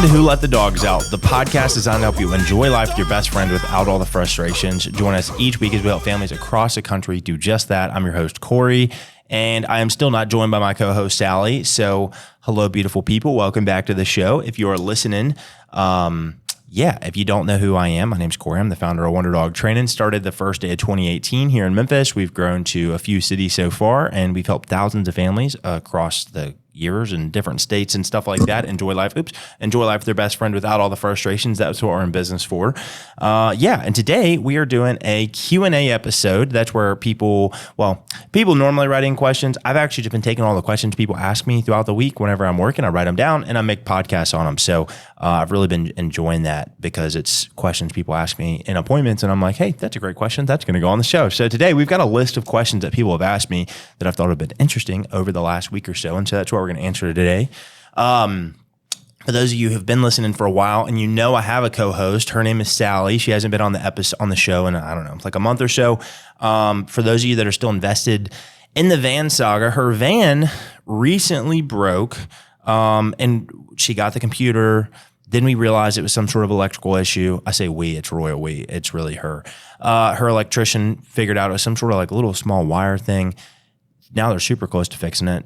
to Who Let the Dogs Out, the podcast designed to help you enjoy life with your best friend without all the frustrations. Join us each week as we help families across the country do just that. I'm your host, Corey, and I am still not joined by my co-host, Sally. So hello, beautiful people. Welcome back to the show. If you are listening, if you don't know who I am, my name's Corey. I'm the founder of Wonder Dog Training. Started the first day of 2018 here in Memphis. We've grown to a few cities so far, and we've helped thousands of families across the years in different states and stuff like that enjoy life with their best friend without all the frustrations. That's what we're in business for. And today we are doing a Q&A episode. That's where people normally write in questions. I've actually just been taking all the questions people ask me throughout the week. Whenever I'm working, I write them down and I make podcasts on them. So I've really been enjoying that because it's questions people ask me in appointments, and I'm like, hey, that's a great question. That's going to go on the show. So today we've got a list of questions that people have asked me that I've thought have been interesting over the last week or so. And so that's what we're going to answer today. For those of you who have been listening for a while and you know I have a co-host, her name is Sally. She hasn't been on the show in, I don't know, like a month or so. For those of you that are still invested in the van saga, her van recently broke and she got the computer. Then we realized it was some sort of electrical issue. I say we, it's royal we. It's really her. Her electrician figured out it was some sort of like little small wire thing. Now they're super close to fixing it.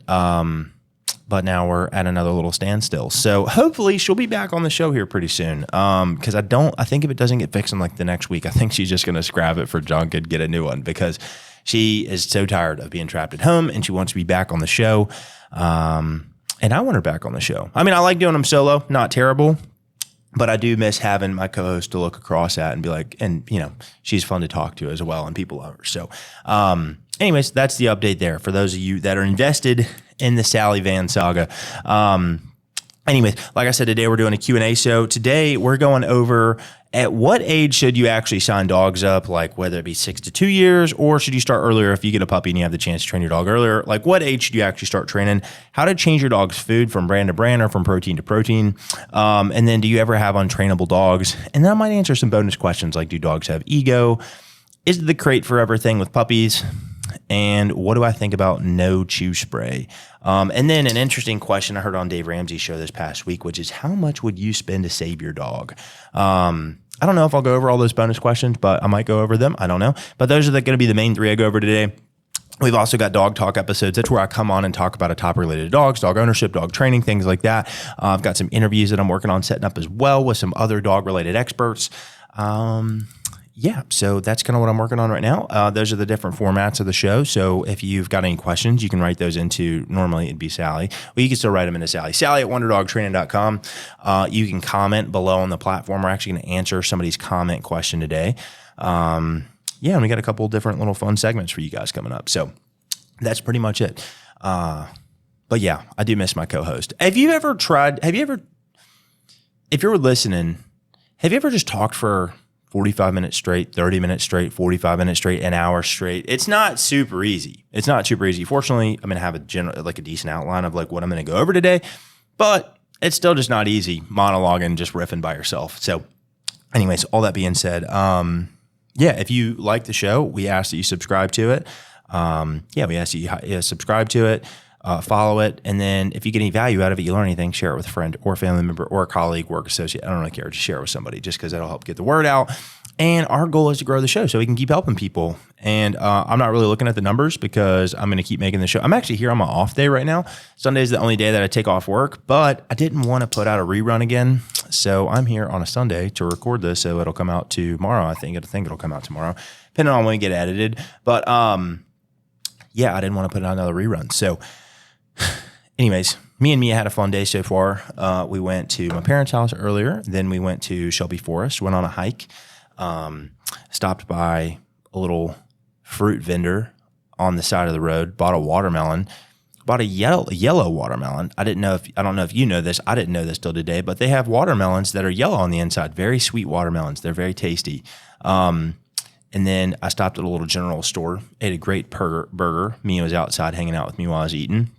But now we're at another little standstill. So hopefully she'll be back on the show here pretty soon. Because I think if it doesn't get fixed in like the next week, I think she's just going to scrap it for junk and get a new one because she is so tired of being trapped at home and she wants to be back on the show. And I want her back on the show. I mean, I like doing them solo, not terrible, but I do miss having my co-host to look across at and be like, and you know, she's fun to talk to as well and people love her. So, anyways, that's the update there for those of you that are invested in the Sally Van saga. Anyways, like I said, today we're doing a Q&A. So today we're going over at what age should you actually sign dogs up, like whether it be 6 to 2 years, or should you start earlier if you get a puppy and you have the chance to train your dog earlier? Like what age should you actually start training? How to change your dog's food from brand to brand or from protein to protein? And then do you ever have untrainable dogs? And then I might answer some bonus questions like, do dogs have ego? Is the crate forever thing with puppies? And what do I think about no chew spray? And then an interesting question I heard on Dave Ramsey's show this past week, which is how much would you spend to save your dog? I don't know if I'll go over all those bonus questions, but I might go over them. I don't know. But those are going to be the main three I go over today. We've also got dog talk episodes. That's where I come on and talk about a topic related to dogs, dog ownership, dog training, things like that. I've got some interviews that I'm working on setting up as well with some other dog related experts. So that's kind of what I'm working on right now. Those are the different formats of the show. So if you've got any questions, you can write those into, normally it'd be Sally. Well, you can still write them into Sally. Sally at wonderdogtraining.com. You can comment below on the platform. We're actually going to answer somebody's comment question today. And we got a couple different little fun segments for you guys coming up. So that's pretty much it. But yeah, I do miss my co-host. If you're listening, have you ever just talked for 45 minutes straight, 30 minutes straight, 45 minutes straight, an hour straight? It's not super easy. Fortunately, I'm going to have a decent outline of like what I'm going to go over today, but it's still just not easy monologuing, just riffing by yourself. So anyways, all that being said, if you like the show, we ask that you subscribe to it. We ask that you subscribe to it. Follow it, and then if you get any value out of it, you learn anything, share it with a friend or a family member or a colleague, work associate. I don't really care. Just share it with somebody just because that'll help get the word out. And our goal is to grow the show so we can keep helping people. And I'm not really looking at the numbers because I'm going to keep making the show. I'm actually here on my off day right now. Sunday is the only day that I take off work, but I didn't want to put out a rerun again. So I'm here on a Sunday to record this. So it'll come out tomorrow. I think it'll come out tomorrow, depending on when we get edited. But I didn't want to put out another rerun. So anyways, me and Mia had a fun day so far. We went to my parents' house earlier. Then we went to Shelby Forest, went on a hike, stopped by a little fruit vendor on the side of the road, bought a watermelon, bought a yellow watermelon. I don't know if you know this. I didn't know this till today, but they have watermelons that are yellow on the inside. Very sweet watermelons. They're very tasty. And then I stopped at a little general store, ate a great burger. Mia was outside hanging out with me while I was eating.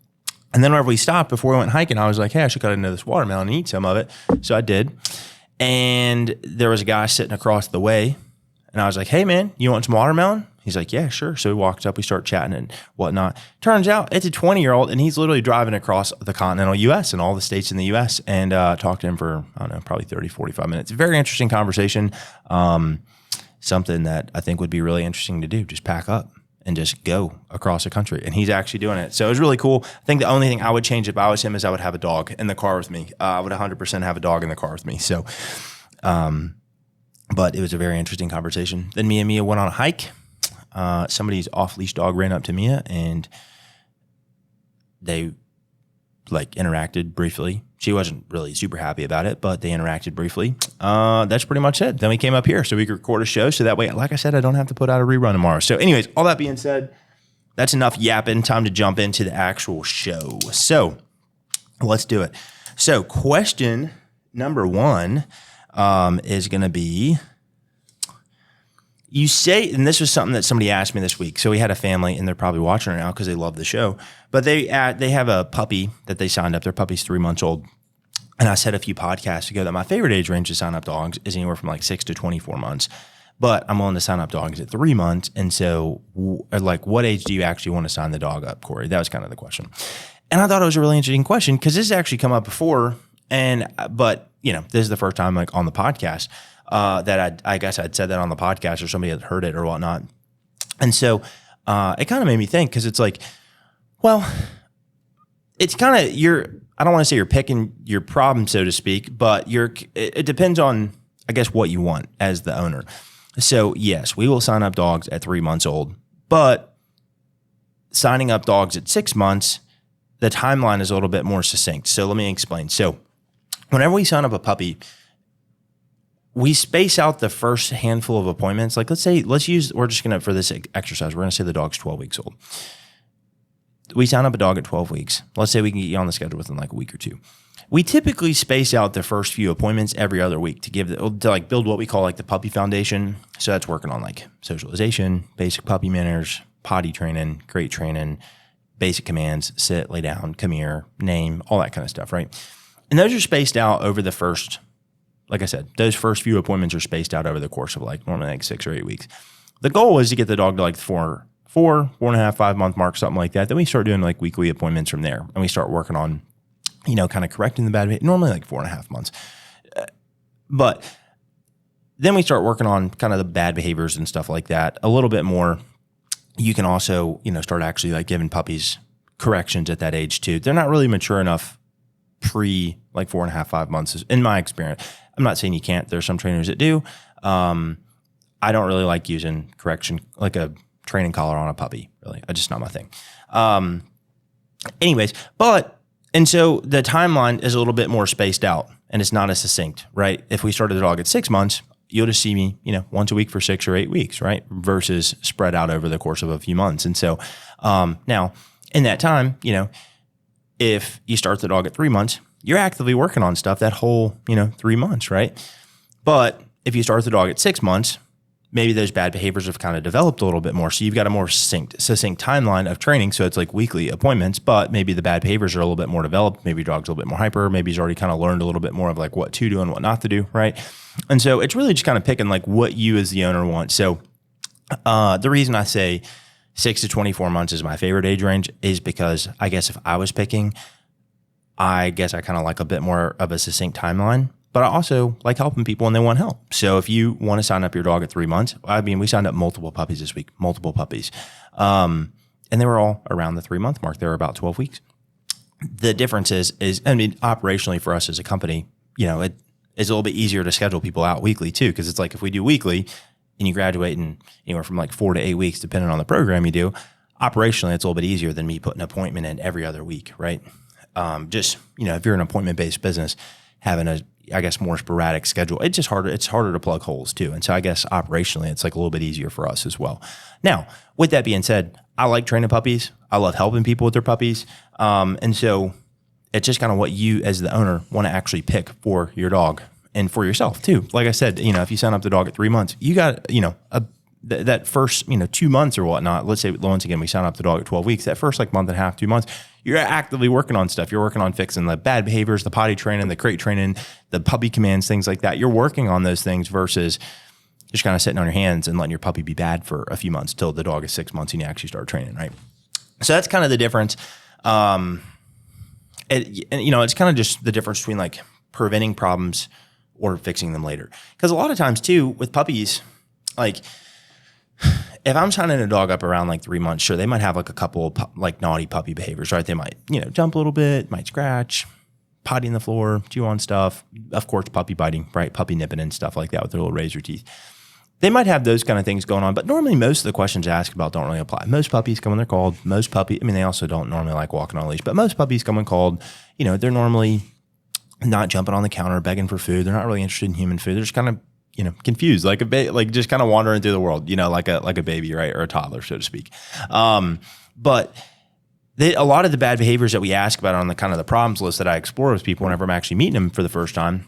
And then whenever we stopped, before we went hiking, I was like, hey, I should cut into this watermelon and eat some of it. So I did. And there was a guy sitting across the way. And I was like, hey, man, you want some watermelon? He's like, yeah, sure. So he walks up, we start chatting and whatnot. Turns out it's a 20-year-old and he's literally driving across the continental U.S. and all the states in the U.S. and talked to him for, I don't know, probably 30, 45 minutes. Very interesting conversation. Something that I think would be really interesting to do. Just pack up and just go across the country. And he's actually doing it. So it was really cool. I think the only thing I would change if I was him is I would have a dog in the car with me. I would 100% have a dog in the car with me. So, but it was a very interesting conversation. Then me and Mia went on a hike. Somebody's off-leash dog ran up to Mia and they like interacted briefly. She wasn't really super happy about it, but they interacted briefly. That's pretty much it. Then we came up here so we could record a show. So that way, like I said, I don't have to put out a rerun tomorrow. So anyways, all that being said, that's enough yapping. Time to jump into the actual show. So let's do it. So question number 1 is going to be, you say, and this was something that somebody asked me this week. So we had a family, and they're probably watching right now because they love the show. But they have a puppy that they signed up. Their puppy's 3 months old. And I said a few podcasts ago that my favorite age range to sign up dogs is anywhere from like 6 to 24 months. But I'm willing to sign up dogs at 3 months. And so, like, what age do you actually want to sign the dog up, Corey? That was kind of the question. And I thought it was a really interesting question because this has actually come up before. But this is the first time like on the podcast. That I guess I'd said that on the podcast or somebody had heard it or whatnot. And so it kind of made me think because it's like, well, it's kind of I don't want to say you're picking your problem, so to speak, but it depends on, I guess, what you want as the owner. So yes, we will sign up dogs at 3 months old, but signing up dogs at 6 months, the timeline is a little bit more succinct. So let me explain. So whenever we sign up a puppy, we space out the first handful of appointments. Like we're just going to, for this exercise, we're going to say the dog's 12 weeks old. We sign up a dog at 12 weeks. Let's say we can get you on the schedule within like a week or 2. We typically space out the first few appointments every other week to build what we call like the puppy foundation. So that's working on like socialization, basic puppy manners, potty training, crate training, basic commands, sit, lay down, come here, name, all that kind of stuff, right? And those are spaced out over the first, like I said, those first few appointments are spaced out over the course of like normally like 6 or 8 weeks. The goal is to get the dog to like 4.5, 5 month mark, something like that. Then we start doing like weekly appointments from there. And we start working on, kind of correcting the bad behavior, normally like 4.5 months. But then we start working on kind of the bad behaviors and stuff like that a little bit more. You can also, start actually like giving puppies corrections at that age too. They're not really mature enough pre like 4.5, 5 months, in my experience. I'm not saying you can't. There's some trainers that do. I don't really like using correction, like a training collar on a puppy, really. It's just not my thing. And so the timeline is a little bit more spaced out and it's not as succinct, right? If we started the dog at 6 months, you'll just see me, once a week for 6 or 8 weeks, right? Versus spread out over the course of a few months. And so now in that time, if you start the dog at 3 months, you're actively working on stuff that whole, 3 months, right? But if you start the dog at 6 months, maybe those bad behaviors have kind of developed a little bit more. So you've got a more succinct timeline of training. So it's like weekly appointments, but maybe the bad behaviors are a little bit more developed. Maybe your dog's a little bit more hyper. Maybe he's already kind of learned a little bit more of like what to do and what not to do, right? And so it's really just kind of picking like what you as the owner want. So the reason I say 6 to 24 months is my favorite age range is because I guess if I was picking, I guess I kind of like a bit more of a succinct timeline. But I also like helping people and they want help. So if you want to sign up your dog at 3 months, we signed up multiple puppies this week, multiple puppies. And they were all around the 3 month mark. They were about 12 weeks. The difference is operationally for us as a company, it is a little bit easier to schedule people out weekly too. Cause it's like if we do weekly and you graduate in anywhere from like 4 to 8 weeks, depending on the program you do, operationally, it's a little bit easier than me putting an appointment in every other week, right? If you're an appointment-based business, having a, I guess, more sporadic schedule, it's harder to plug holes too. And so I guess operationally, it's like a little bit easier for us as well. Now, with that being said, I like training puppies. I love helping people with their puppies. And so it's just kind of what you as the owner want to actually pick for your dog and for yourself too. Like I said, if you sign up the dog at 3 months, you got, that first, 2 months or whatnot, let's say once again, we sign up the dog at 12 weeks, that first like month and a half, 2 months, you're actively working on stuff. You're working on fixing the bad behaviors, the potty training, the crate training, the puppy commands, things like that. You're working on those things versus, just kind of sitting on your hands and letting your puppy be bad for a few months till the dog is 6 months and you actually start training, right? So that's kind of the difference. And it's kind of just the difference between like preventing problems or fixing them later. Because a lot of times too, with puppies, like if I'm signing a dog up around like 3 months, sure, they might have like a couple of like naughty puppy behaviors, right? They might, jump a little bit, might scratch, potty on the floor, chew on stuff. Of course, puppy biting, right? Puppy nipping and stuff like that with their little razor teeth. They might have those kind of things going on, but normally most of the questions asked about don't really apply. Most puppies come when they're called. They also don't normally like walking on a leash, but most puppies come when called. They're normally not jumping on the counter, begging for food. They're not really interested in human food. They're just kind of, confused, like just kind of wandering through the world, like a baby, right? Or a toddler, so to speak. But a lot of the bad behaviors that we ask about on the kind of the problems list that I explore with people whenever I'm actually meeting them for the first time,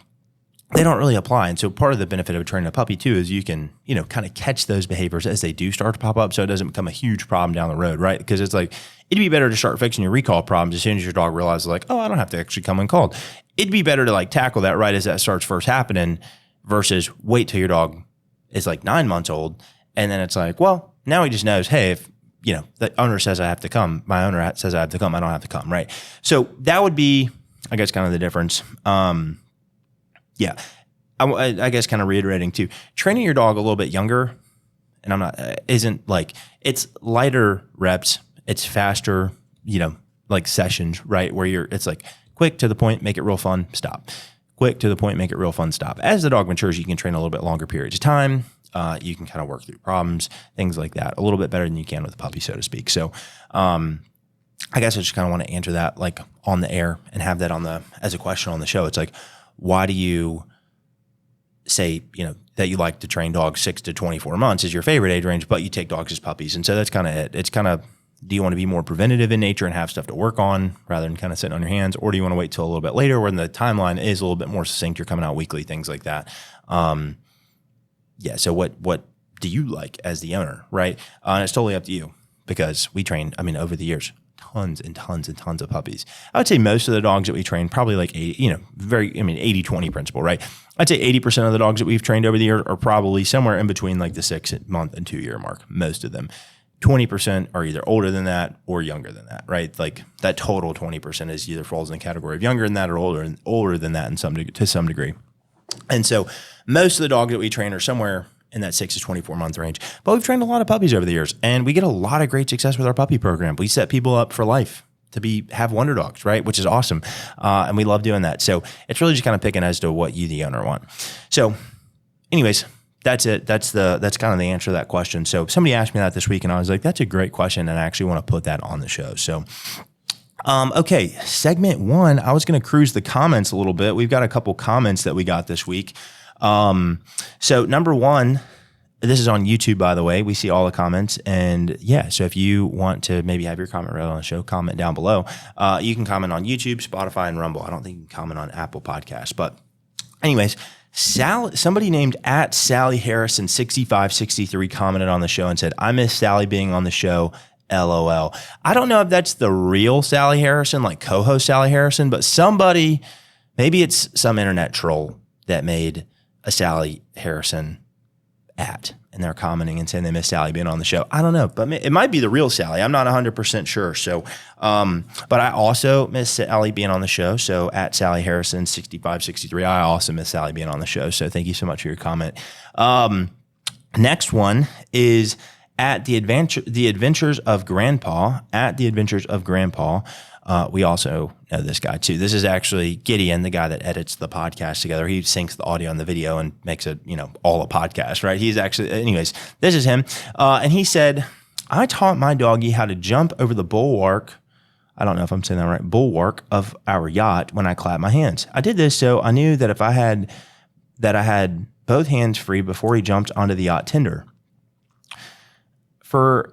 they don't really apply. And so part of the benefit of training a puppy too is you can, kind of catch those behaviors as they do start to pop up so it doesn't become a huge problem down the road, right? Because it's like, it'd be better to start fixing your recall problems as soon as your dog realizes like, oh, I don't have to actually come when called. It'd be better to like tackle that right as that starts first happening versus wait till your dog is like 9 months old. And then it's like, well, now he just knows, hey, if, the owner says I have to come, my owner says I have to come, I don't have to come, right? So that would be, I guess, kind of the difference. Yeah, I guess kind of reiterating too, training your dog a little bit younger, and isn't like, it's lighter reps, it's faster, like sessions, right? Where it's like quick to the point, make it real fun, stop. Quick to the point, make it real fun, stop. As the dog matures, you can train a little bit longer periods of time. You can kind of work through problems, things like that, a little bit better than you can with a puppy, so to speak. So, I guess I just kind of want to answer that like on the air and have that as a question on the show. It's like, why do you say, that you like to train dogs 6 to 24 months is your favorite age range, but you take dogs as puppies? And so that's kind of it. It's kind of, do you want to be more preventative in nature and have stuff to work on rather than kind of sitting on your hands? Or do you want to wait till a little bit later when the timeline is a little bit more succinct, you're coming out weekly, things like that. So what do you like as the owner, right? And it's totally up to you because we train, over the years, tons and tons and tons of puppies. I would say most of the dogs that we train, probably like 80-20 principle, right? I'd say 80% of the dogs that we've trained over the year are probably somewhere in between like the 6 month and 2 year mark, most of them. 20% are either older than that or younger than that, right? Like that total 20% is either falls in the category of younger than that or older than that to some degree. And so most of the dogs that we train are somewhere in that 6 to 24 month range. But we've trained a lot of puppies over the years, and we get a lot of great success with our puppy program. We set people up for life to have wonder dogs, right? Which is awesome. And we love doing that. So it's really just kind of picking as to what you, the owner, want. So anyways, that's it. That's kind of the answer to that question. So somebody asked me that this week and I was like, that's a great question. And I actually want to put that on the show. So, okay. Segment 1, I was going to cruise the comments a little bit. We've got a couple comments that we got this week. So number 1, this is on YouTube, by the way. We see all the comments. And yeah, so if you want to maybe have your comment read on the show, comment down below. You can comment on YouTube, Spotify, and Rumble. I don't think you can comment on Apple Podcasts. But anyways, somebody named @SallyHarrison6563 commented on the show and said, I miss Sally being on the show. LOL. I don't know if that's the real Sally Harrison, like co-host Sally Harrison, but somebody, maybe it's some internet troll that made a Sally Harrison and they're commenting and saying they miss Sally being on the show. I don't know, but it might be the real Sally. I'm not 100% sure. So, but I also miss Sally being on the show. So @SallyHarrison6563, I also miss Sally being on the show. So thank you so much for your comment. Next one is The Adventures of Grandpa, @The Adventures of Grandpa. We also know this guy too. This is actually Gideon, the guy that edits the podcast together. He syncs the audio and the video and makes it, all a podcast, right? He's actually, anyways, this is him. And he said, I taught my doggy how to jump over the bulwark. I don't know if I'm saying that right. Bulwark of our yacht when I clapped my hands. I did this so I knew that I had both hands free before he jumped onto the yacht tender.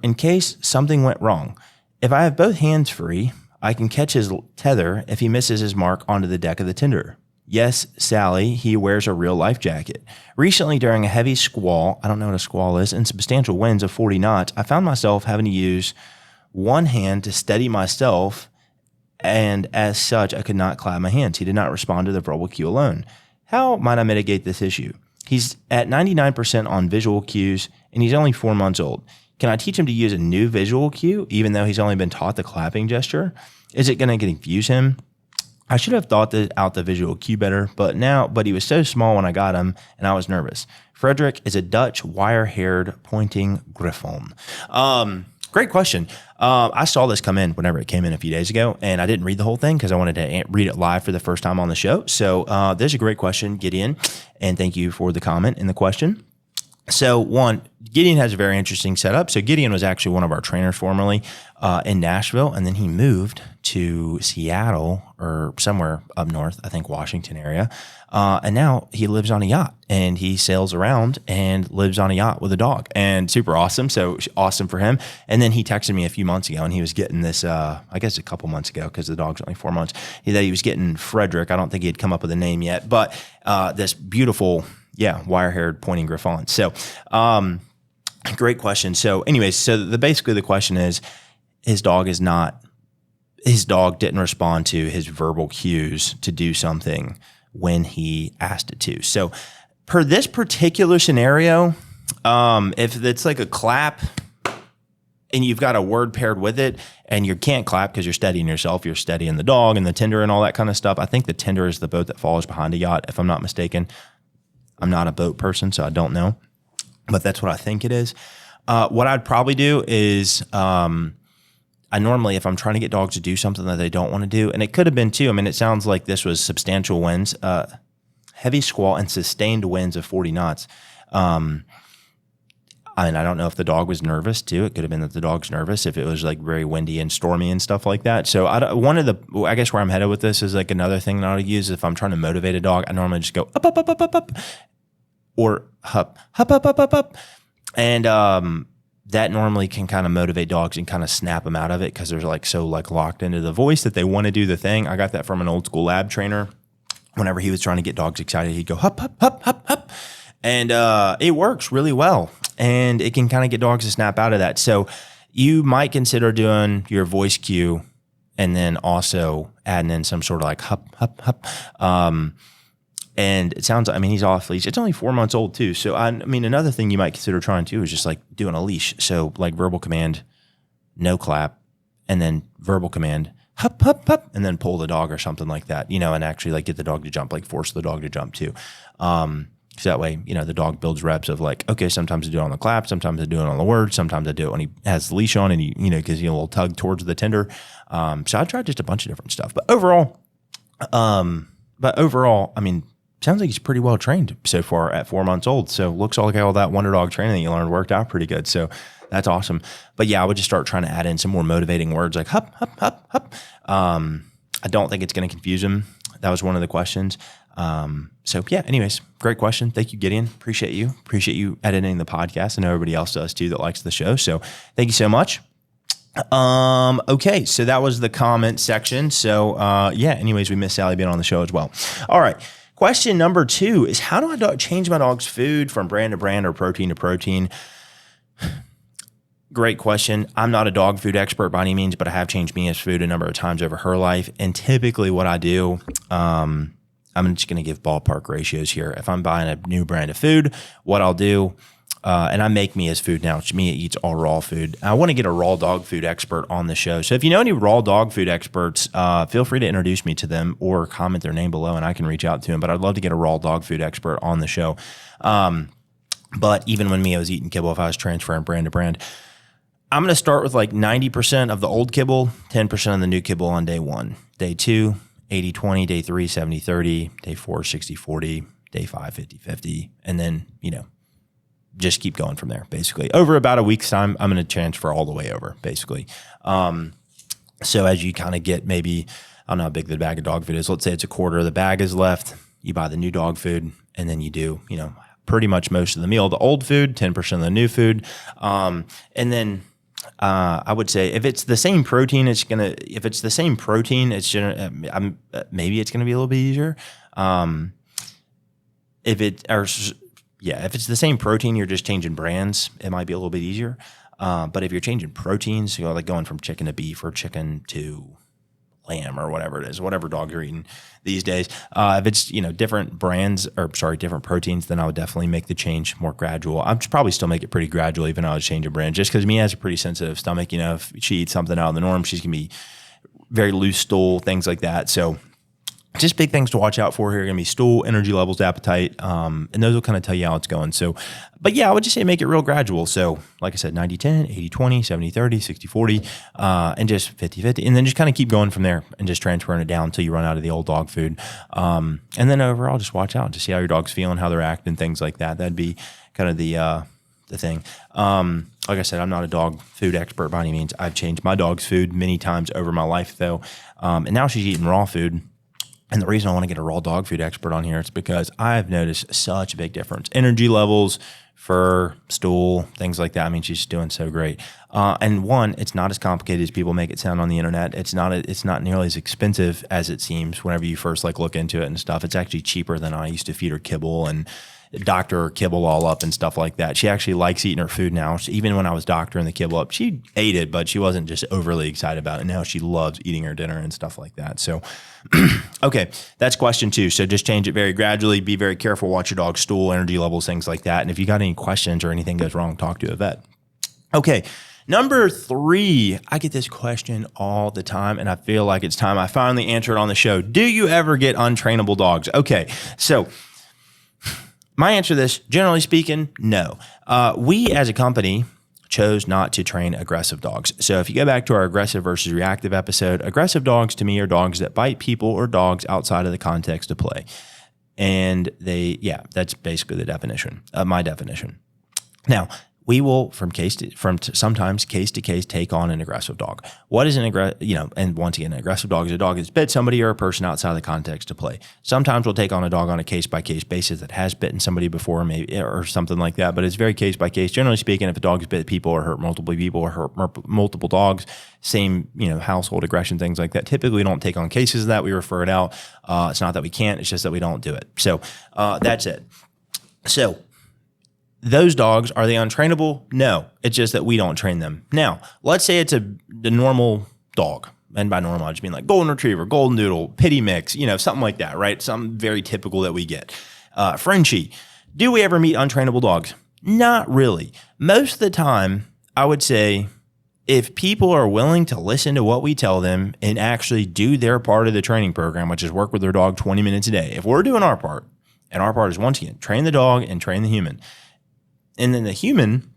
In case something went wrong. If I have both hands free, I can catch his tether if he misses his mark onto the deck of the tender. Yes, Sally, he wears a real life jacket. Recently, during a heavy squall, I don't know what a squall is, and substantial winds of 40 knots, I found myself having to use one hand to steady myself, and as such, I could not clap my hands. He did not respond to the verbal cue alone. How might I mitigate this issue? He's at 99% on visual cues, and he's only 4 months old. Can I teach him to use a new visual cue, even though he's only been taught the clapping gesture? Is it going to confuse him? I should have thought out the visual cue better, but he was so small when I got him, and I was nervous. Frederick is a Dutch wire-haired pointing griffon. Great question. I saw this come in whenever it came in a few days ago, and I didn't read the whole thing because I wanted to read it live for the first time on the show. So there's a great question, Gideon, and thank you for the comment and the question. So one, Gideon has a very interesting setup. So Gideon was actually one of our trainers formerly in Nashville, and then he moved to Seattle or somewhere up north, I think Washington area. And now he lives on a yacht, and he sails around and lives on a yacht with a dog, and super awesome. So awesome for him. And then he texted me a few months ago, and he was getting this, I guess a couple months ago, because the dog's only 4 months, that he was getting Frederick. I don't think he had come up with a name yet, but this beautiful, wire-haired pointing griffon. So great question. So anyways, basically the question is, his dog didn't respond to his verbal cues to do something when he asked it to. So per this particular scenario, if it's like a clap and you've got a word paired with it and you can't clap because you're steadying yourself, you're steadying the dog and the tender and all that kind of stuff. I think the tender is the boat that follows behind a yacht, if I'm not mistaken. I'm not a boat person, so I don't know, but that's what I think it is. What I'd probably do is, I normally, if I'm trying to get dogs to do something that they don't want to do, and it could have been too, I mean, it sounds like this was substantial winds, heavy squall and sustained winds of 40 knots. I mean, I don't know if the dog was nervous too. It could have been that the dog's nervous if it was like very windy and stormy and stuff like that. So I guess where I'm headed with this is like another thing that I would use if I'm trying to motivate a dog. I normally just go up, up, up, up, up, up, or hup, hup, up, up, up, up. And, that normally can kind of motivate dogs and kind of snap them out of it because they're so locked into the voice that they want to do the thing. I got that from an old school lab trainer. Whenever he was trying to get dogs excited, he'd go hup, hup, hup, hup, hup. And it works really well. And it can kind of get dogs to snap out of that. So you might consider doing your voice cue and then also adding in some sort of like hup, hup, hup. And it sounds, I mean, he's off leash. It's only 4 months old too. So I mean, another thing you might consider trying too is just like doing a leash. So like verbal command, no clap, and then verbal command, hup, hup, hup, and then pull the dog or something like that, and actually like get the dog to jump, like force the dog to jump too. So that way, the dog builds reps of like, okay, sometimes I do it on the clap, sometimes I do it on the word, sometimes I do it when he has the leash on and he, gives you a little tug towards the tender. So I tried just a bunch of different stuff, but overall, I mean, sounds like he's pretty well trained so far at 4 months old. So looks like all that Wonder Dog training that you learned worked out pretty good. So that's awesome. But yeah, I would just start trying to add in some more motivating words like hup, hup, hup, hup. I don't think it's going to confuse him. That was one of the questions. So yeah, anyways, great question. Thank you, Gideon. Appreciate you editing the podcast. I know everybody else does too that likes the show. So thank you so much. Okay, so that was the comment section. So anyways, we miss Sally being on the show as well. All right. Question number 2 is, how do I change my dog's food from brand to brand or protein to protein? Great question. I'm not a dog food expert by any means, but I have changed Mia's food a number of times over her life. And typically what I do, I'm just going to give ballpark ratios here. If I'm buying a new brand of food, what I'll do, and I make Mia's food now. Mia eats all raw food. I want to get a raw dog food expert on the show. So if you know any raw dog food experts, feel free to introduce me to them or comment their name below and I can reach out to them. But I'd love to get a raw dog food expert on the show. But even when Mia was eating kibble, if I was transferring brand to brand, I'm going to start with like 90% of the old kibble, 10% of the new kibble on day 1. Day 2, 80-20, day 3, 70-30, day 4, 60-40, day 5, 50-50. And then, just keep going from there, basically. Over about a week's time, I'm going to transfer all the way over, basically. So as you kind of get maybe, I don't know how big the bag of dog food is. Let's say it's a quarter of the bag is left. You buy the new dog food, and then you do, pretty much most of the meal, the old food, 10% of the new food. And then I would say if it's the same protein, maybe it's going to be a little bit easier. If it's the same protein, you're just changing brands, it might be a little bit easier. But if you're changing proteins, like going from chicken to beef or chicken to lamb or whatever it is, whatever dogs are eating these days. If it's, different different proteins, then I would definitely make the change more gradual. I'd probably still make it pretty gradual, even though I would change a brand, just because Mia has a pretty sensitive stomach. If she eats something out of the norm, she's going to be very loose stool, things like that. So just big things to watch out for here are going to be stool, energy levels, appetite, and those will kind of tell you how it's going. So, but yeah, I would just say make it real gradual. So like I said, 90-10, 80-20, 70-30, 60-40, and just 50-50. And then just kind of keep going from there and just transferring it down until you run out of the old dog food. And then overall, just watch out to see how your dog's feeling, how they're acting, things like that. That'd be kind of the thing. Like I said, I'm not a dog food expert by any means. I've changed my dog's food many times over my life though. And now she's eating raw food. And the reason I want to get a raw dog food expert on here is because I've noticed such a big difference. Energy levels, fur, stool, things like that. I mean, she's doing so great. And one, it's not as complicated as people make it sound on the internet. It's not nearly as expensive as it seems whenever you first look into it and stuff. It's actually cheaper than I used to feed her kibble and doctor her kibble all up and stuff like that. She actually likes eating her food now. Even when I was doctoring the kibble up, she ate it, but she wasn't just overly excited about it. Now she loves eating her dinner and stuff like that. So, okay, that's question 2. So just change it very gradually. Be very careful. Watch your dog's stool, energy levels, things like that. And if you got any questions or anything goes wrong, talk to a vet. Okay. Number 3, I get this question all the time, and I feel like it's time I finally answer it on the show. Do you ever get untrainable dogs? Okay, so my answer to this, generally speaking, no. We as a company chose not to train aggressive dogs. So if you go back to our aggressive versus reactive episode, aggressive dogs to me are dogs that bite people or dogs outside of the context of play. And that's basically the definition, my definition. Now, we will sometimes case to case take on an aggressive dog. What is and once again, an aggressive dog is a dog that's bit somebody or a person outside of the context of play. Sometimes we'll take on a dog on a case by case basis that has bitten somebody before, maybe or something like that. But it's very case by case. Generally speaking, if a dog's bit people or hurt multiple people or hurt multiple dogs, same household aggression, things like that. Typically, we don't take on cases of that. We refer it out. It's not that we can't. It's just that we don't do it. So that's it. So those dogs, are they untrainable? No, it's just that we don't train them. Now, let's say it's the normal dog. And by normal, I just mean like golden retriever, golden doodle, pitty mix, something like that, right? Something very typical that we get. Frenchie. Do we ever meet untrainable dogs? Not really. Most of the time, I would say if people are willing to listen to what we tell them and actually do their part of the training program, which is work with their dog 20 minutes a day, if we're doing our part, and our part is once again, train the dog and train the human, and then the human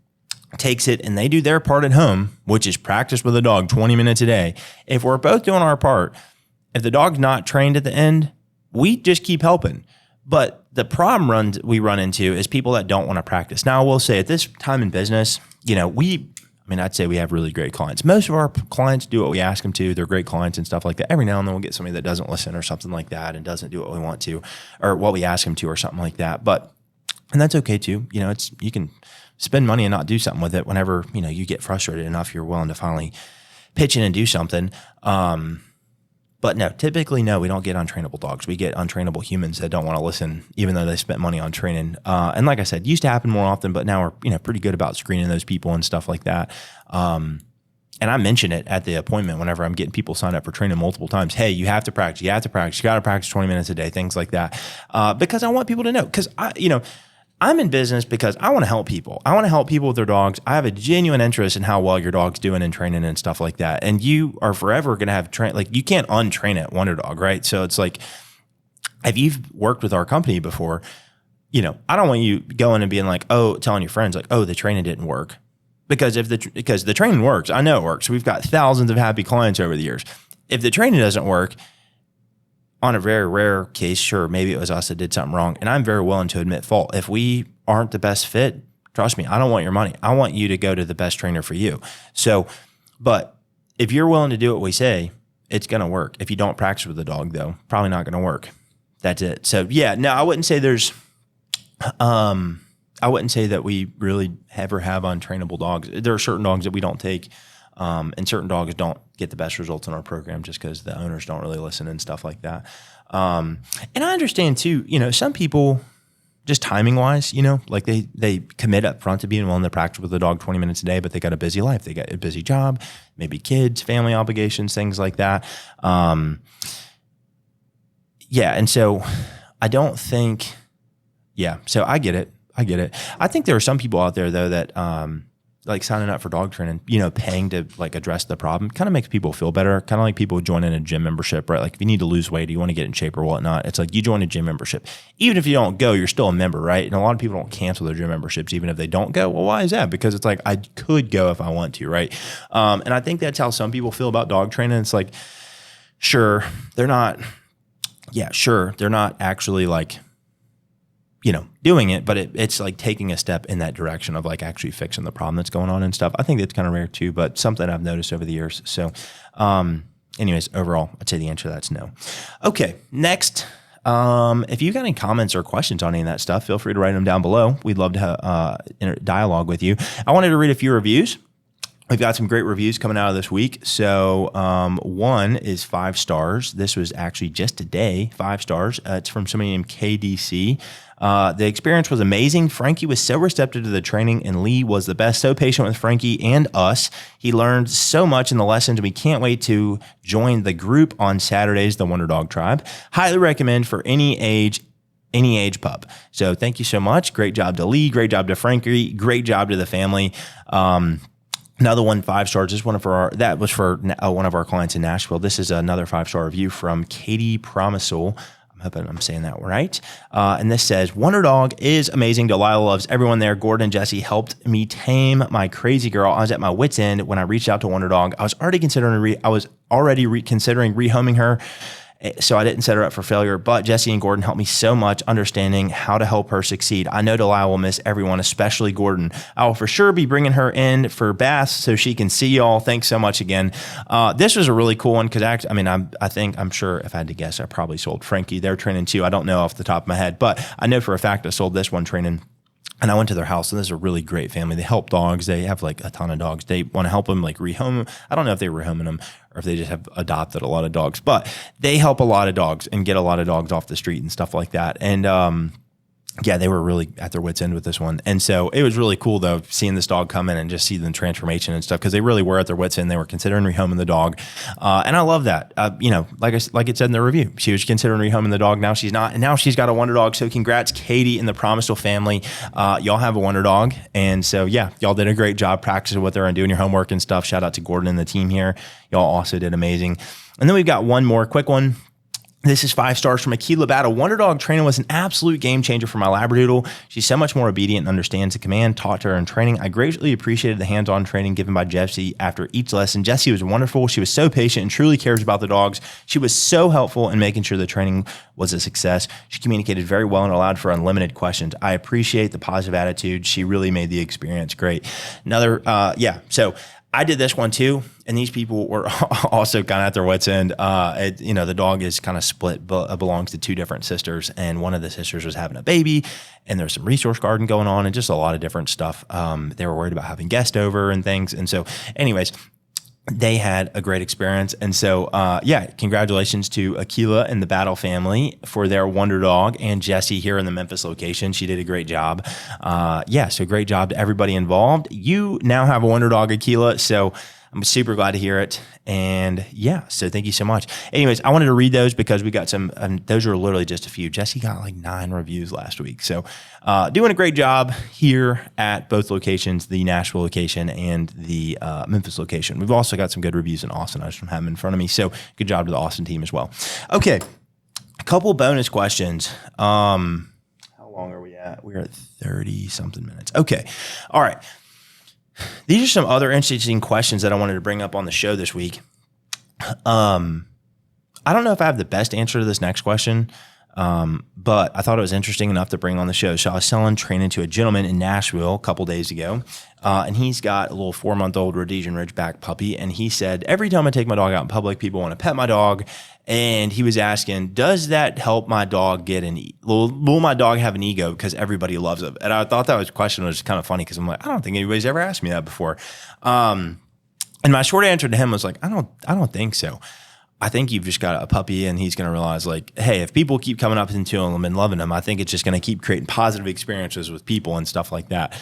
takes it and they do their part at home, which is practice with the dog 20 minutes a day. If we're both doing our part, if the dog's not trained at the end, we just keep helping. But the problem we run into is people that don't want to practice. Now, I will say at this time in business, I'd say we have really great clients. Most of our clients do what we ask them to. They're great clients and stuff like that. Every now and then we'll get somebody that doesn't listen or something like that and doesn't do what we want to or what we ask them to or something like that. And that's okay too. You can spend money and not do something with it whenever, you get frustrated enough, you're willing to finally pitch in and do something. But no, typically, no, we don't get untrainable dogs. We get untrainable humans that don't want to listen, even though they spent money on training. And like I said, used to happen more often, but now we're, pretty good about screening those people and stuff like that. And I mention it at the appointment whenever I'm getting people signed up for training multiple times. Hey, you have to practice. You got to practice 20 minutes a day, things like that. Because I want people to know, because I'm in business because I want to help people. I want to help people with their dogs. I have a genuine interest in how well your dog's doing in training and stuff like that. And you are forever going to have you can't untrain it, Wonder Dog, right? So it's like, if you've worked with our company before, I don't want you going and being like, telling your friends like, the training didn't work. Because because the training works, I know it works. We've got thousands of happy clients over the years. If the training doesn't work, on a very rare case, sure, maybe it was us that did something wrong. And I'm very willing to admit fault. If we aren't the best fit, trust me, I don't want your money. I want you to go to the best trainer for you. So, but if you're willing to do what we say, it's going to work. If you don't practice with the dog, though, probably not going to work. That's it. So, yeah, no, I wouldn't say I wouldn't say that we really ever have untrainable dogs. There are certain dogs that we don't take. And certain dogs don't get the best results in our program just because the owners don't really listen and stuff like that. And I understand too, some people just timing wise, like they commit up front to being willing to practice with the dog 20 minutes a day, but they got a busy life. They got a busy job, maybe kids, family obligations, things like that. And so I don't think, so I get it. I think there are some people out there though that, like signing up for dog training, paying to like address the problem kind of makes people feel better. Kind of like people joining a gym membership, right? Like if you need to lose weight, or you want to get in shape or whatnot, it's like you join a gym membership. Even if you don't go, you're still a member, right? And a lot of people don't cancel their gym memberships even if they don't go. Well, why is that? Because it's like, I could go if I want to, right? And I think that's how some people feel about dog training. It's like, sure, they're not actually like, doing it, but it's like taking a step in that direction of like actually fixing the problem that's going on and stuff. I think that's kind of rare too, but something I've noticed over the years. So, anyways, overall, I'd say the answer to that's no. Okay. Next, if you got any comments or questions on any of that stuff, feel free to write them down below. We'd love to, dialogue with you. I wanted to read a few reviews. We've got some great reviews coming out of this week. So one is 5 stars. This was actually just today, 5 stars. It's from somebody named KDC. The experience was amazing. Frankie was so receptive to the training, and Lee was the best, so patient with Frankie and us. He learned so much in the lessons, and we can't wait to join the group on Saturdays, the Wonder Dog Tribe. Highly recommend for any age pup. So thank you so much. Great job to Lee. Great job to Frankie. Great job to the family. Another one, 5 stars. This one that was for one of our clients in Nashville. This is another 5-star review from Katie Promisel. I'm hoping I'm saying that right. And this says, Wonder Dog is amazing. Delilah loves everyone there. Gordon and Jesse helped me tame my crazy girl. I was at my wit's end when I reached out to Wonder Dog. I was already considering rehoming her, so I didn't set her up for failure, but Jesse and Gordon helped me so much understanding how to help her succeed. I know Delilah will miss everyone, especially Gordon. I will for sure be bringing her in for baths so she can see y'all. Thanks so much again. This was a really cool one because I'm sure if I had to guess, I probably sold Frankie their training too. I don't know off the top of my head, but I know for a fact I sold this one training. And I went to their house, and this is a really great family. They help dogs. They have like a ton of dogs. They want to help them like rehome. I don't know if they're rehoming them or if they just have adopted a lot of dogs, but they help a lot of dogs and get a lot of dogs off the street and stuff like that. And they were really at their wits' end with this one. And so it was really cool, though, seeing this dog come in and just see the transformation and stuff, because they really were at their wits' end. They were considering rehoming the dog. And I love that. Like it said in the review, she was considering rehoming the dog. Now she's not. And now she's got a Wonder Dog. So congrats, Katie and the Promisel family. Y'all have a Wonder Dog. And so, y'all did a great job practicing with her and doing your homework and stuff. Shout out to Gordon and the team here. Y'all also did amazing. And then we've got one more quick one. This is 5 stars from Akila Battle. Wonder Dog training was an absolute game changer for my Labradoodle. She's so much more obedient and understands the command taught to her in training. I greatly appreciated the hands-on training given by Jessie after each lesson. Jessie was wonderful. She was so patient and truly cares about the dogs. She was so helpful in making sure the training was a success. She communicated very well and allowed for unlimited questions. I appreciate the positive attitude. She really made the experience great. So I did this one too, and these people were also kind of at their wits' end. The dog is kind of split, belongs to 2 different sisters, and one of the sisters was having a baby, and there's some resource garden going on and just a lot of different stuff. They were worried about having guests over and things. And so anyways, they had a great experience. And so, congratulations to Akila and the Battle family for their Wonder Dog, and Jessie here in the Memphis location. She did a great job. So great job to everybody involved. You now have a Wonder Dog, Akila. So I'm super glad to hear it. And so thank you so much. Anyways, I wanted to read those because we got some, those are literally just a few. Jesse got like 9 reviews last week. So doing a great job here at both locations, the Nashville location and the Memphis location. We've also got some good reviews in Austin. I just don't have them in front of me. So good job to the Austin team as well. Okay, a couple bonus questions. How long are we at? We're at 30 something minutes. Okay, all right. These are some other interesting questions that I wanted to bring up on the show this week. I don't know if I have the best answer to this next question, but I thought it was interesting enough to bring on the show. So I was selling training to a gentleman in Nashville a couple days ago, and he's got a little 4-month-old Rhodesian Ridgeback puppy, and he said, every time I take my dog out in public, people want to pet my dog, and he was asking, does that help my dog get will my dog have an ego because everybody loves it? And I thought that question was kind of funny because I'm like, I don't think anybody's ever asked me that before. And my short answer to him was like, I don't think so. I think you've just got a puppy and he's going to realize like, hey, if people keep coming up into him and loving him, I think it's just going to keep creating positive experiences with people and stuff like that.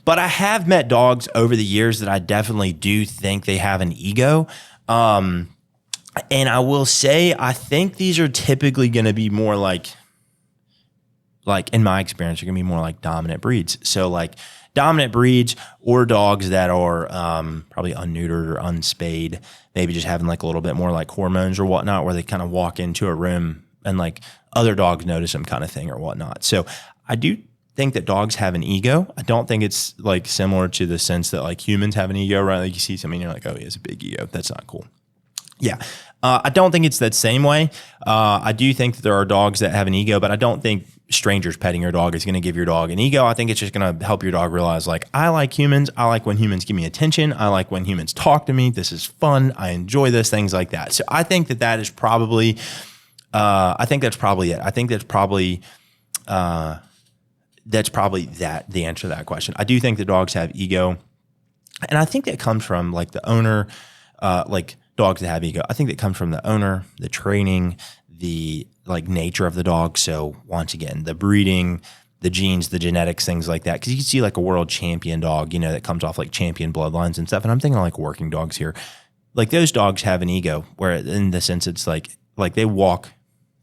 But I have met dogs over the years that I definitely do think they have an ego. And I will say, I think these are typically going to be more like in my experience, are going to be more like dominant breeds. So like dominant breeds or dogs that are probably unneutered or unspayed, maybe just having like a little bit more like hormones or whatnot, where they kind of walk into a room and like other dogs notice them kind of thing or whatnot. So I do think that dogs have an ego. I don't think it's like similar to the sense that like humans have an ego, right? Like you see something and you're like, oh, he has a big ego. That's not cool. Yeah. I don't think it's that same way. I do think that there are dogs that have an ego, but I don't think strangers petting your dog is going to give your dog an ego. I think it's just going to help your dog realize like, I like humans. I like when humans give me attention. I like when humans talk to me. This is fun. I enjoy this, things like that. So I think that is probably, I think that's probably it. I think that's probably the answer to that question. I do think the dogs have ego. And I think that comes from like the owner, like dogs that have ego. I think that comes from the owner, the training, the like nature of the dog. So once again, the breeding, the genes, the genetics, things like that. Because you can see like a world champion dog, you know, that comes off like champion bloodlines and stuff. And I'm thinking like working dogs here. Like those dogs have an ego where in the sense it's like they walk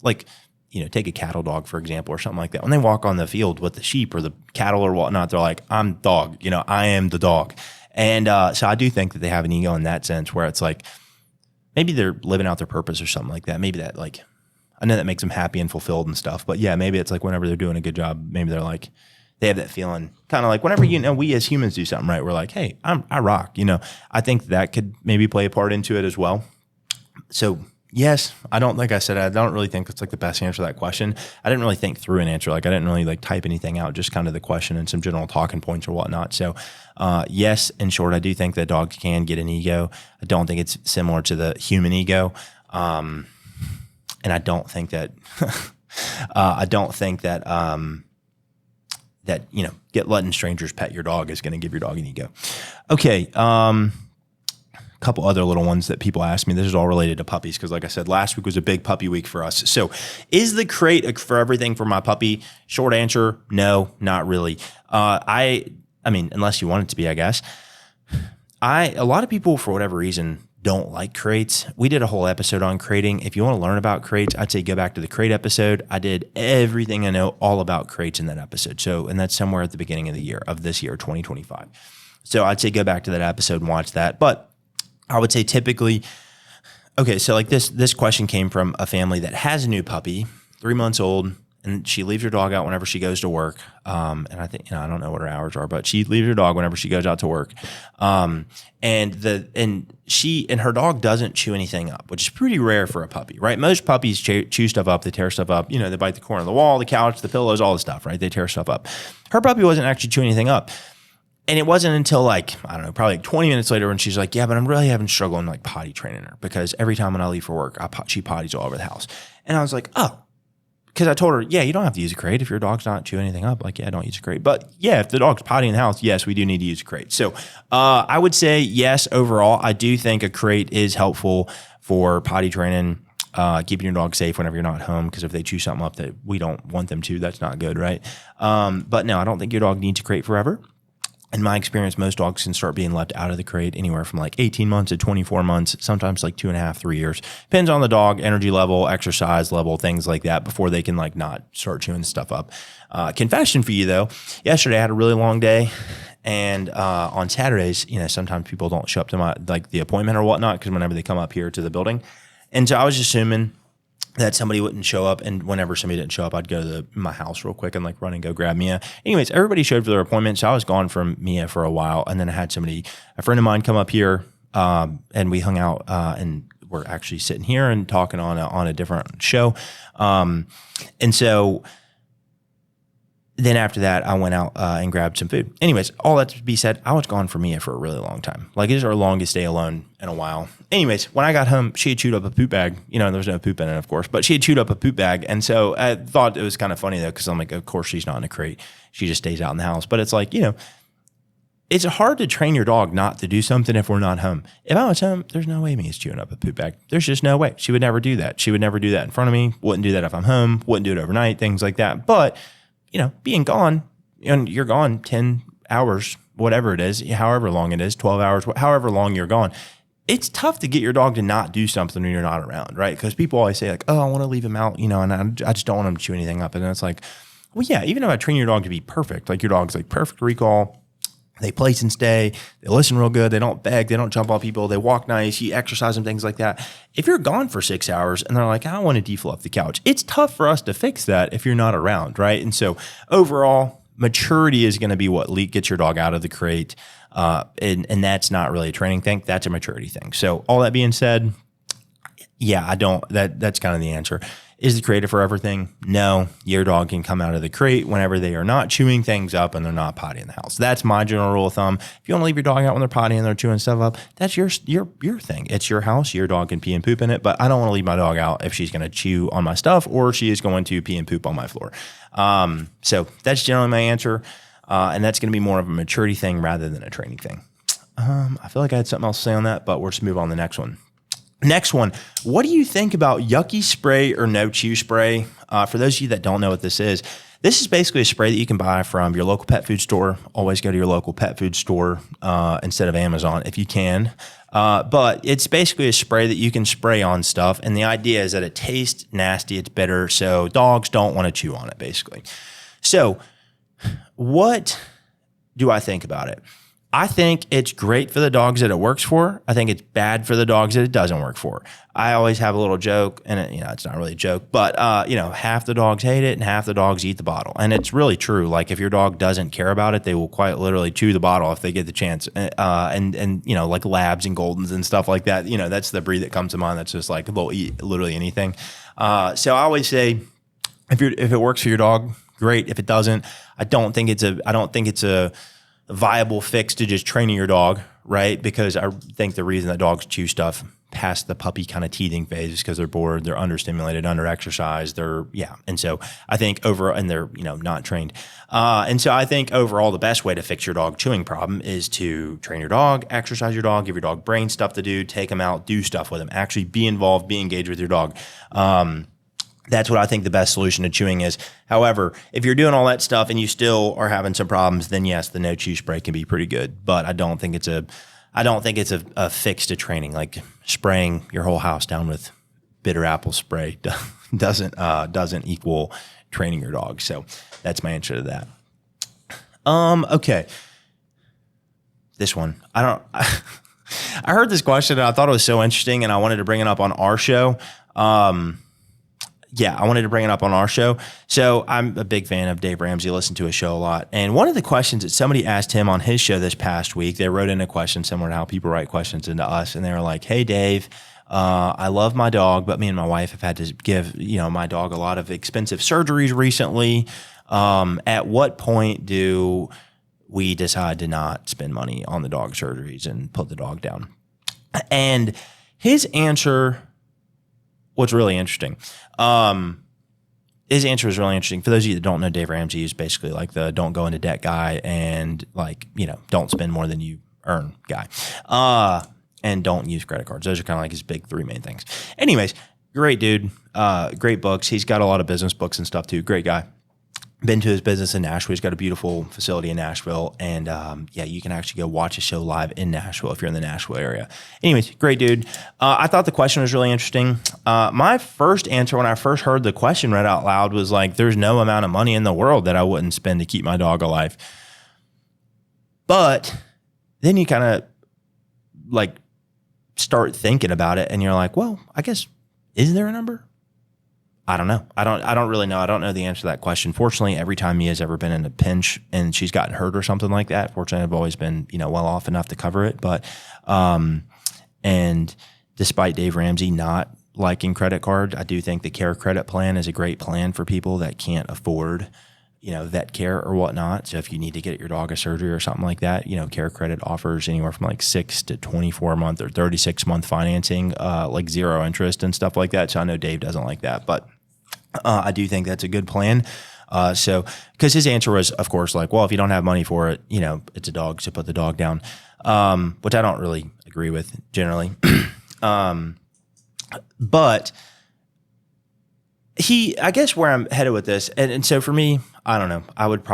like, you know, take a cattle dog, for example, or something like that. When they walk on the field with the sheep or the cattle or whatnot, they're like, I'm dog, you know, I am the dog. And so I do think that they have an ego in that sense where it's like, maybe they're living out their purpose or something like that. Maybe that like, I know that makes them happy and fulfilled and stuff, but yeah, maybe it's like whenever they're doing a good job, maybe they're like, they have that feeling kind of like whenever, you know, we as humans do something right, we're like, hey, I rock, you know. I think that could maybe play a part into it as well. So yes, I don't really think that's like the best answer to that question. I didn't really think through an answer. Like I didn't really like type anything out, just kind of the question and some general talking points or whatnot. So yes, in short, I do think that dogs can get an ego. I don't think it's similar to the human ego. And I don't think that, that, you know, letting strangers pet your dog is going to give your dog an ego. Okay. A couple other little ones that people ask me. This is all related to puppies because like I said, last week was a big puppy week for us. So is the crate for everything for my puppy? Short answer, no, not really. I mean, unless you want it to be, I guess. A lot of people, for whatever reason, don't like crates. We did a whole episode on crating. If you want to learn about crates, I'd say go back to the crate episode. I did everything I know all about crates in that episode. So, and that's somewhere at the beginning of the year, of this year, 2025. So I'd say go back to that episode and watch that. But I would say typically, okay, so like this question came from a family that has a new puppy, 3 months old, and she leaves her dog out whenever she goes to work. And I think, you know, I don't know what her hours are, but she leaves her dog whenever she goes out to work. And her dog doesn't chew anything up, which is pretty rare for a puppy, right? Most puppies chew stuff up. They tear stuff up. You know, they bite the corner of the wall, the couch, the pillows, all the stuff, right? They tear stuff up. Her puppy wasn't actually chewing anything up. And it wasn't until like, I don't know, probably like 20 minutes later when she's like, yeah, but I'm really having struggle in like potty training her because every time when I leave for work, she potties all over the house. And I was like, oh. Because I told her, yeah, you don't have to use a crate if your dog's not chewing anything up. Like, yeah, don't use a crate. But yeah, if the dog's potty in the house, yes, we do need to use a crate. So I would say yes, overall, I do think a crate is helpful for potty training, keeping your dog safe whenever you're not home. Because if they chew something up that we don't want them to, that's not good, right? But no, I don't think your dog needs a crate forever. In my experience, most dogs can start being left out of the crate anywhere from like 18 months to 24 months, sometimes like 2.5, 3 years. Depends on the dog, energy level, exercise level, things like that before they can like not start chewing stuff up. Confession for you though, yesterday I had a really long day. And on Saturdays, you know, sometimes people don't show up to the appointment or whatnot because whenever they come up here to the building. And so I was assuming that somebody wouldn't show up, and whenever somebody didn't show up, I'd go to my house real quick and like run and go grab Mia. Anyways, everybody showed for their appointment, so I was gone from Mia for a while, and then I had a friend of mine come up here, and we hung out, and we're actually sitting here and talking on a different show, and so then after that, I went out and grabbed some food. Anyways, all that to be said, I was gone from Mia for a really long time. Like, it is our longest day alone in a while. Anyways, when I got home, she had chewed up a poop bag. You know, there was no poop in it, of course, but she had chewed up a poop bag. And so I thought it was kind of funny, though, because I'm like, of course she's not in a crate. She just stays out in the house. But it's like, you know, it's hard to train your dog not to do something if we're not home. If I was home, there's no way Mia's chewing up a poop bag. There's just no way. She would never do that. She would never do that in front of me. Wouldn't do that if I'm home. Wouldn't do it overnight, things like that. But, being gone, and you're gone 10 hours, whatever it is, however long it is, 12 hours, however long you're gone, it's tough to get your dog to not do something when you're not around, right? Because people always say like, oh, I want to leave him out, and I just don't want him to chew anything up. And then it's like, well, yeah, even if I train your dog to be perfect, like your dog's like perfect recall, they place and stay, they listen real good, they don't beg, they don't jump on people, they walk nice, you exercise them, things like that. If you're gone for 6 hours and they're like, I want to defluff the couch, it's tough for us to fix that if you're not around, right? And so overall, maturity is going to be what gets your dog out of the crate. And that's not really a training thing. That's a maturity thing. So all that being said, yeah, that's kind of the answer. Is the crate a forever thing? No, your dog can come out of the crate whenever they are not chewing things up and they're not potty in the house. That's my general rule of thumb. If you want to leave your dog out when they're potty and they're chewing stuff up, that's your thing. It's your house. Your dog can pee and poop in it, but I don't want to leave my dog out if she's going to chew on my stuff or she is going to pee and poop on my floor. So that's generally my answer. And that's going to be more of a maturity thing rather than a training thing. I feel like I had something else to say on that, but we'll just move on to the next one. Next one, what do you think about yucky spray or no chew spray? For those of you that don't know what this is basically a spray that you can buy from your local pet food store. Always go to your local pet food store instead of Amazon if you can. But it's basically a spray that you can spray on stuff. And the idea is that it tastes nasty, it's bitter, so dogs don't want to chew on it, basically. So what do I think about it? I think it's great for the dogs that it works for. I think it's bad for the dogs that it doesn't work for. I always have a little joke, and it's not really a joke, but half the dogs hate it and half the dogs eat the bottle. And it's really true. Like if your dog doesn't care about it, they will quite literally chew the bottle if they get the chance. And like labs and Goldens and stuff like that. That's the breed that comes to mind. That's just like they'll eat literally anything. So I always say, if it works for your dog, great. If it doesn't, I don't think it's a viable fix to just training your dog, right? Because I think the reason that dogs chew stuff past the puppy kind of teething phase is because they're bored, they're understimulated, underexercised, and so I think and they're not trained, and so I think overall the best way to fix your dog chewing problem is to train your dog, exercise your dog, give your dog brain stuff to do, take them out, do stuff with them, actually be involved, be engaged with your dog. That's what I think the best solution to chewing is. However, if you're doing all that stuff and you still are having some problems, then yes, the no chew spray can be pretty good. But I don't think it's a fix to training. Like spraying your whole house down with bitter apple spray doesn't equal training your dog. So that's my answer to that. Okay. This one, I heard this question and I thought it was so interesting and I wanted to bring it up on our show. I wanted to bring it up on our show. So I'm a big fan of Dave Ramsey. I listen to his show a lot. And one of the questions that somebody asked him on his show this past week, they wrote in a question similar to how people write questions into us. And they were like, hey, Dave, I love my dog, but me and my wife have had to give, my dog a lot of expensive surgeries recently. At what point do we decide to not spend money on the dog surgeries and put the dog down? And his answer was really interesting. His answer was really interesting. For those of you that don't know, Dave Ramsey is basically like the don't go into debt guy and don't spend more than you earn guy. And don't use credit cards. Those are kind of like his big three main things. Anyways, great dude. Great books. He's got a lot of business books and stuff too. Great guy. Been to his business in Nashville. He's got a beautiful facility in Nashville. And you can actually go watch a show live in Nashville if you're in the Nashville area. Anyways, great dude. I thought the question was really interesting. My first answer when I first heard the question read out loud was like, there's no amount of money in the world that I wouldn't spend to keep my dog alive. But then you kind of like start thinking about it and you're like, well, I guess, is there a number? I don't know. I don't really know. I don't know the answer to that question. Fortunately, every time Mia's ever been in a pinch and she's gotten hurt or something like that, fortunately, I've always been, well off enough to cover it. But, and despite Dave Ramsey not liking credit card, I do think the Care Credit plan is a great plan for people that can't afford, vet care or whatnot. So if you need to get your dog a surgery or something like that, Care Credit offers anywhere from like 6 to 24 month or 36 month financing, like zero interest and stuff like that. So I know Dave doesn't like that, but I do think that's a good plan. So, because his answer was, of course, like, well, if you don't have money for it, it's a dog, so put the dog down, which I don't really agree with generally. But I guess where I'm headed with this, and so for me, I don't know, I would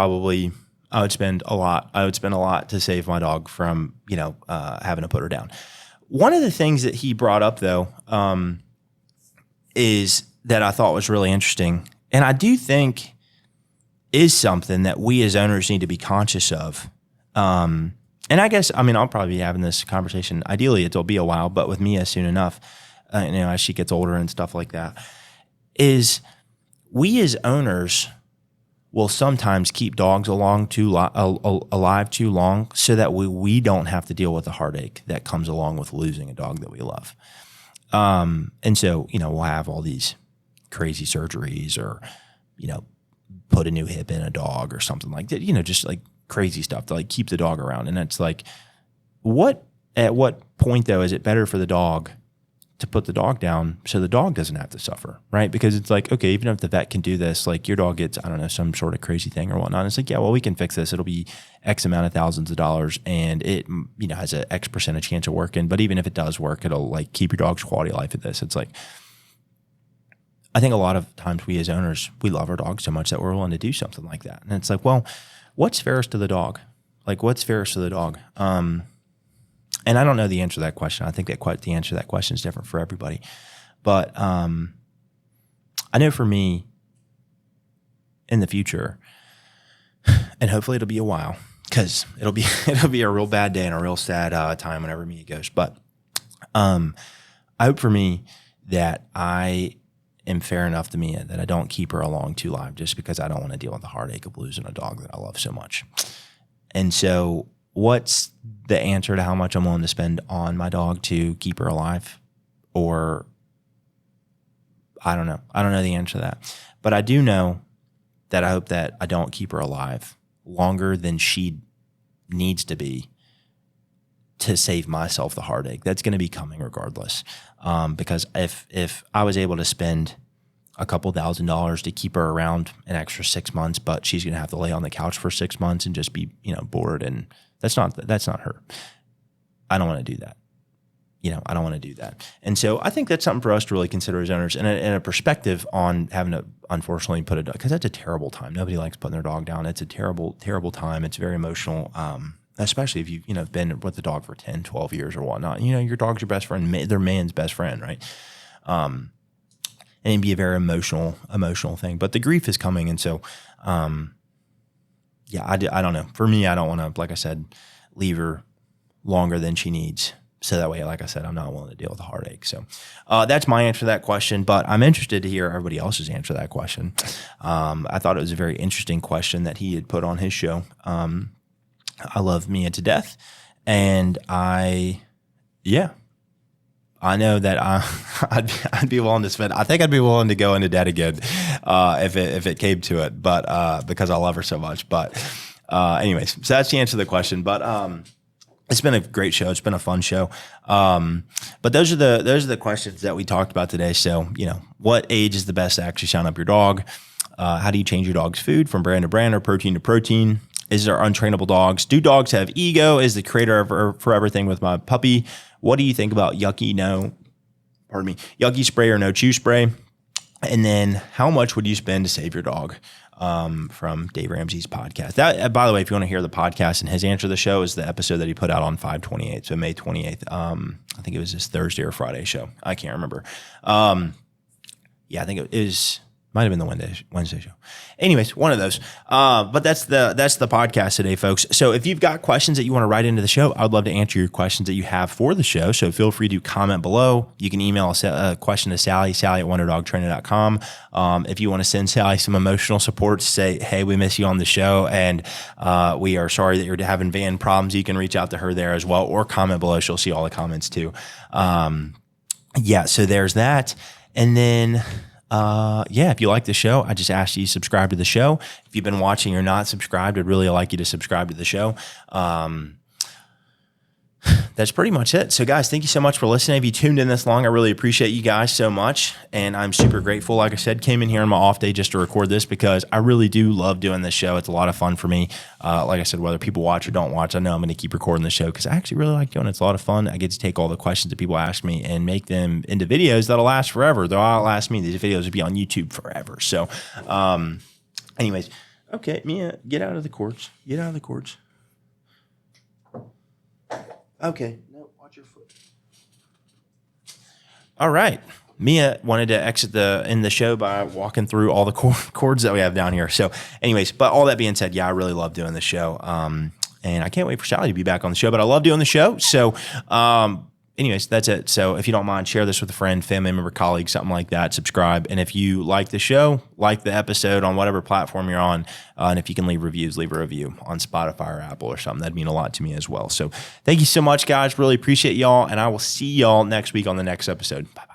spend a lot to save my dog from, having to put her down. One of the things that he brought up though, is that I thought was really interesting, and I do think is something that we as owners need to be conscious of. And I guess, I'll probably be having this conversation. Ideally, it'll be a while, but with Mia soon enough, as she gets older and stuff like that, is we as owners will sometimes keep dogs alive too long so that we don't have to deal with the heartache that comes along with losing a dog that we love. And so, we'll have all these crazy surgeries or, put a new hip in a dog or something like that, just like crazy stuff to like keep the dog around. And it's like, at what point though, is it better for the dog to put the dog down so the dog doesn't have to suffer, right? Because it's like, okay, even if the vet can do this, like your dog gets, I don't know, some sort of crazy thing or whatnot. It's like, yeah, well, we can fix this. It'll be X amount of thousands of dollars and it, has an X percent of chance of working. But even if it does work, it'll like keep your dog's quality of life at this. It's like, I think a lot of times we as owners, we love our dog so much that we're willing to do something like that. And it's like, well, what's fairest to the dog? Like what's fairest to the dog? And I don't know the answer to that question. I think that the answer to that question is different for everybody. But I know for me, in the future, and hopefully it'll be a while, because it'll be a real bad day and a real sad time whenever Mia goes. But I hope for me that I am fair enough to Mia that I don't keep her along too long just because I don't want to deal with the heartache of losing a dog that I love so much. And so what's the answer to how much I'm willing to spend on my dog to keep her alive? Or I don't know. I don't know the answer to that. But I do know that I hope that I don't keep her alive longer than she needs to be to save myself the heartache. That's going to be coming regardless. Because if I was able to spend a couple $1,000s to keep her around an extra 6 months, but she's going to have to lay on the couch for 6 months and just be, bored, and that's not her. I don't want to do that. I don't want to do that. And so I think that's something for us to really consider as owners, and a perspective on having to unfortunately put a dog, because that's a terrible time. Nobody likes putting their dog down. It's a terrible, terrible time. It's very emotional. Especially if you've been with the dog for 10, 12 years or whatnot. Your dog's your best friend. They're man's best friend, right? And it'd be a very emotional thing. But the grief is coming. And so, I don't know. For me, I don't want to, like I said, leave her longer than she needs. So that way, like I said, I'm not willing to deal with the heartache. So that's my answer to that question. But I'm interested to hear everybody else's answer to that question. I thought it was a very interesting question that he had put on his show. I love Mia to death, and I know that I'd be willing to spend. I think I'd be willing to go into debt again if it came to it, but because I love her so much. But anyways, so that's the answer to the question. But it's been a great show. It's been a fun show. But those are the questions that we talked about today. So what age is the best to actually sign up your dog? How do you change your dog's food from brand to brand or protein to protein? Is there untrainable dogs? Do dogs have ego? Is the creator for everything with my puppy? What do you think about yucky spray or no chew spray? And then how much would you spend to save your dog? From Dave Ramsey's podcast. That, by the way, if you want to hear the podcast and his answer to the show, is the episode that he put out on 5/28, so May 28th. I think it was his Thursday or Friday show. I can't remember. I think it is. Might have been the Wednesday show. Anyways, one of those. But that's the podcast today, folks. So if you've got questions that you want to write into the show, I'd love to answer your questions that you have for the show. So feel free to comment below. You can email a question to Sally at wonderdogtrainer.com. If you want to send Sally some emotional support, say, hey, we miss you on the show, and we are sorry that you're having van problems, you can reach out to her there as well, or comment below. She'll see all the comments too. So there's that. And then... if you like the show, I just ask you to subscribe to the show. If you've been watching or not subscribed, I'd really like you to subscribe to the show. That's pretty much it. So guys, thank you so much for listening. If you tuned in this long, I really appreciate you guys so much. And I'm super grateful. Like I said, came in here on my off day just to record this because I really do love doing this show. It's a lot of fun for me. Like I said, whether people watch or don't watch, I know I'm going to keep recording the show because I actually really like doing it. It's a lot of fun. I get to take all the questions that people ask me and make them into videos that'll last forever. They'll outlast me. These videos will be on YouTube forever. So anyways, okay, Mia, get out of the cords. Get out of the cords. Okay. No, watch your foot. All right. Mia wanted to end the show by walking through all the chords that we have down here. So anyways, but all that being said, yeah, I really love doing the show. And I can't wait for Sally to be back on the show, but I love doing the show. So, anyways, that's it. So if you don't mind, share this with a friend, family member, colleague, something like that. Subscribe. And if you like the show, like the episode on whatever platform you're on, and if you can leave reviews, leave a review on Spotify or Apple or something. That'd mean a lot to me as well. So thank you so much, guys. Really appreciate y'all. And I will see y'all next week on the next episode. Bye-bye.